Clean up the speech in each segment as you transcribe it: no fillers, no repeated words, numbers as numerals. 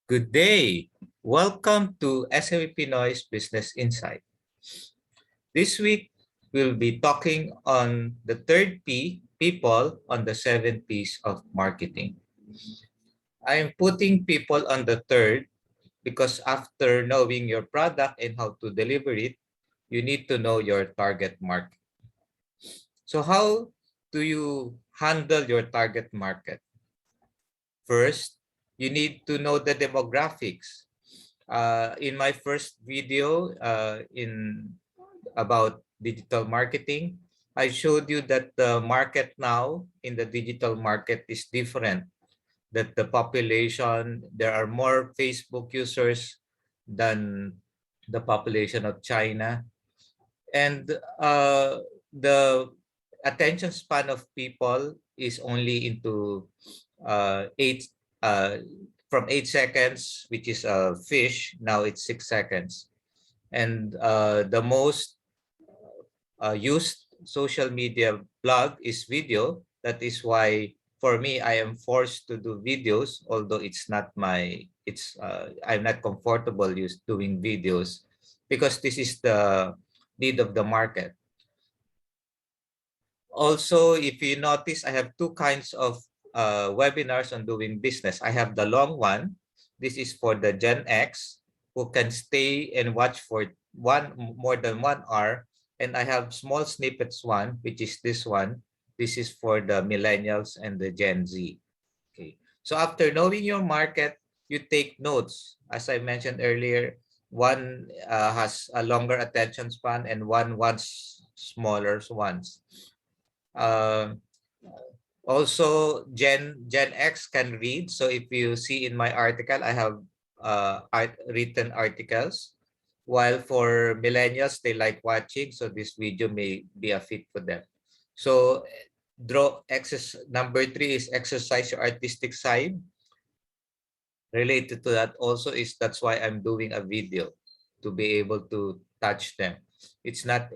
Good day. Welcome to SME Pinoy's Business Insight. This week, we'll be talking on the third P, people, on the seven P's of marketing. I am putting people on the third because after knowing your product and how to deliver it, you need to know your target market. So how do you handle your target market? First, you need to know the demographics. In my first video in about digital marketing, I showed you that the market now in the digital market is different. That the population, there are more Facebook users than the population of China. And the attention span of people is only into eight uh, from 8 seconds, which is a fish. Now it's 6 seconds, and the most used social media blog is video. That is why for me I am forced to do videos, although it's not my it's I'm not comfortable doing videos because this is the need of the market. Also, if you notice, I have two kinds of webinars on doing business. I have the long one. This is for the Gen X who can stay and watch for more than 1 hour. And I have small snippets one, which is this one. This is for the millennials and the Gen Z. Okay. So after knowing your market, you take notes. As I mentioned earlier, one has a longer attention span and one wants smaller ones. Uh, Also, Gen X can read. So if you see in my article, I have written articles. While for millennials, they like watching. So this video may be a fit for them. So number three is exercise your artistic side. Related to that also is that's why I'm doing a video to be able to touch them. It's not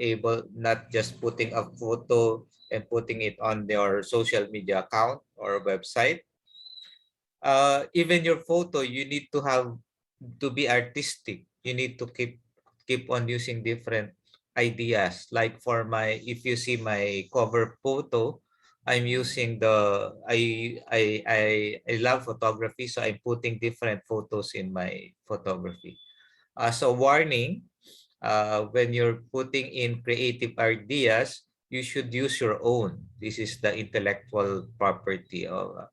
just putting a photo and putting it on your social media account or website. Even your photo, you need to have to be artistic. You need to keep on using different ideas. Like for my, if you see my cover photo, I'm using I love photography, so I'm putting different photos in my photography. As a warning, when you're putting in creative ideas, you should use your own. This is the intellectual property of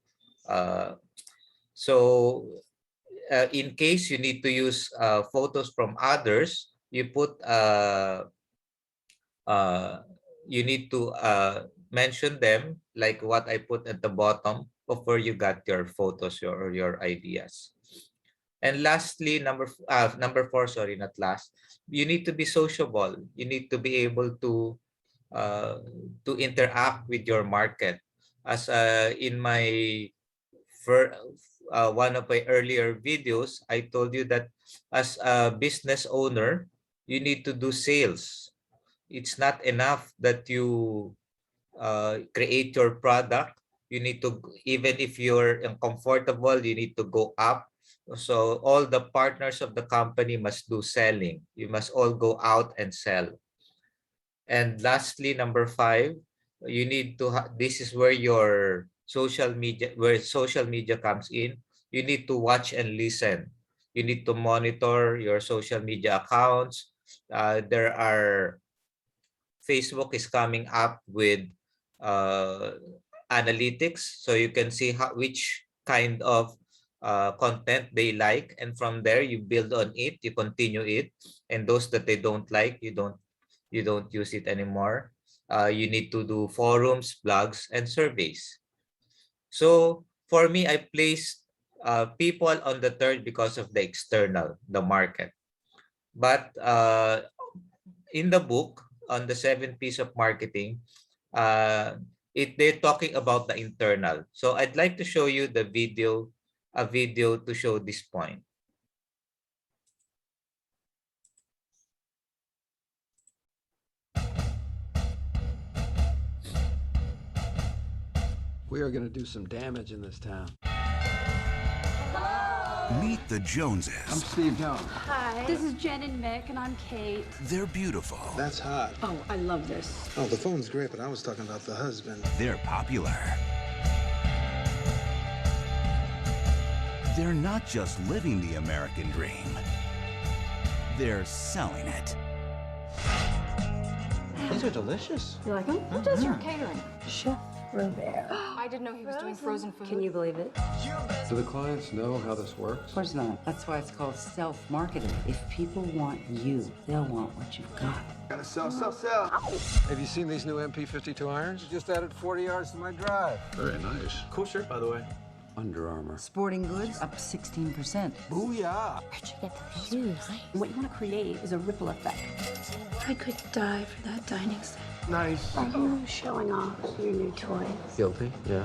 uh, so in case you need to use photos from others, uh, you need to mention them like what I put at the bottom of where you got your photos or your ideas. And lastly, number four, sorry, not last. You need to be sociable. You need to be able uh, to interact with your market. As in my for one of my earlier videos, I told you that as a business owner, you need to do sales. It's not enough that you create your product. You need to, even if you're uncomfortable, you need to go up. So all the partners of the company must do selling. You must all go out and sell. And lastly, number five, you need to this is where your social media comes in. You need to watch and listen. You need to monitor your social media accounts. There are Facebook is coming up with uh, analytics, so you can see which kind of content they like, and from there you build on it, you continue it, and those that they don't like, you don't use it anymore. You need to do forums, blogs, and surveys. So for me, I placed people on the third because of the external, the market. But in the book on the seven P's of marketing, uh, they're talking about the internal. So I'd like to show you a video to show this point. We are going to do some damage in this town. Meet the I'm Joneses. Steve Jones. Hi. This is Jen and Mick, and I'm Kate. They're beautiful. That's hot. Oh, I love this. Oh, the phone's great, but I was talking about the husband. They're popular. They're not just living the American dream. They're selling it. These are delicious. You like them? Who does your catering? Chef Robert. I didn't know he was doing frozen food. Can you believe it? Do the clients know how this works? Of course not. That's why it's called self-marketing. If people want you, they'll want what you've got. Gotta sell. Have you seen these new MP52 irons? Just added 40 yards to my drive. Very nice. Cool shirt, by the way. Under Armour. Sporting goods up 16%. Booyah! Where'd you get those shoes? What you want to create is a ripple effect. I could die for that dining set. Nice. Are you showing off your new toys? Guilty, yeah.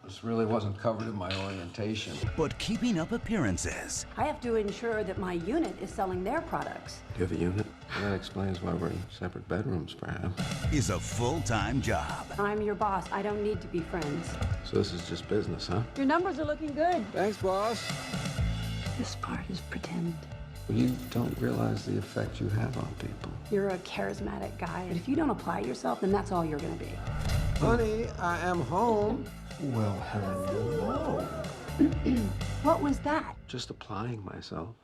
This really wasn't covered in my orientation. But keeping up appearances I have to ensure that my unit is selling their products. Do you have a unit? Well, that explains why we're in separate bedrooms, perhaps. is a full-time job. I'm your boss. I don't need to be friends. So this is just business, huh? Your numbers are looking good. Thanks, boss. This part is pretend. You don't realize the effect you have on people. You're a charismatic guy, and if you don't apply yourself, then that's all you're going to be. Honey, I am home. Well, hello. What was that? Just applying myself.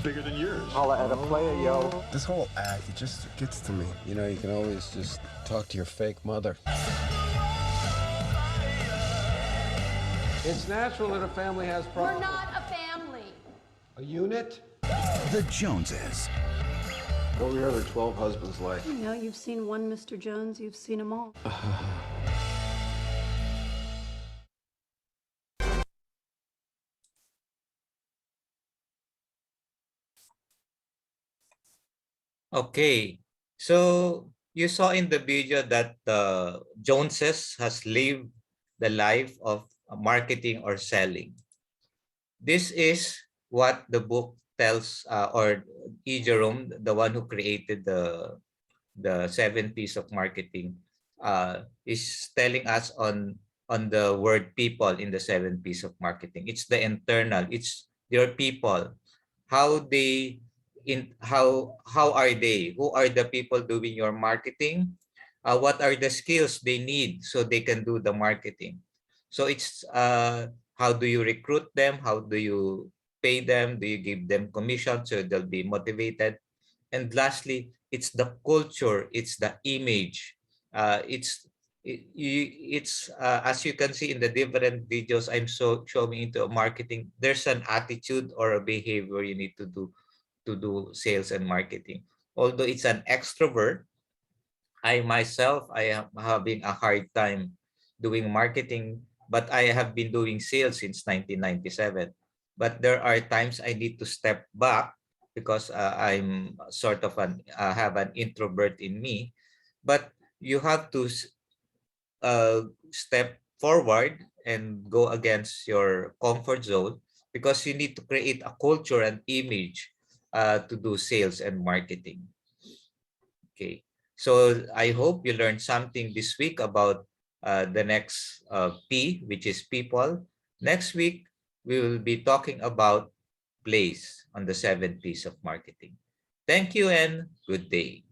Bigger than yours. Holla at a player, yo. This whole act, it just gets to me. You know, you can always just talk to your fake mother. It's natural that a family has problems. We're not a family. A unit? The Joneses. What were your other 12 husbands like? You know, you've seen one Mr. Jones, you've seen them all. Okay, so you saw in the video that the Joneses has lived the life of marketing or selling. This is what the book tells, or E. Jerome, the one who created the 7 P's of marketing, is telling us on the word people in the 7 P's of marketing. It's the internal. It's your people, how they how are they, who are the people doing your marketing, what are the skills they need so they can do the marketing. So it's how do you recruit them, how do you pay them, do you give them commission so they'll be motivated, and lastly it's the culture, it's the image, it's as you can see in the different videos I'm showing into marketing, there's an attitude or a behavior you need to do sales and marketing. Although it's an extrovert, I myself, I am having a hard time doing marketing, but I have been doing sales since 1997. But there are times I need to step back because I'm sort of have an introvert in me. But you have to step forward and go against your comfort zone because you need to create a culture and image to do sales and marketing. Okay, so I hope you learned something this week about the next P, which is people. Next week, we will be talking about place on the 7 P's of marketing. Thank you and good day.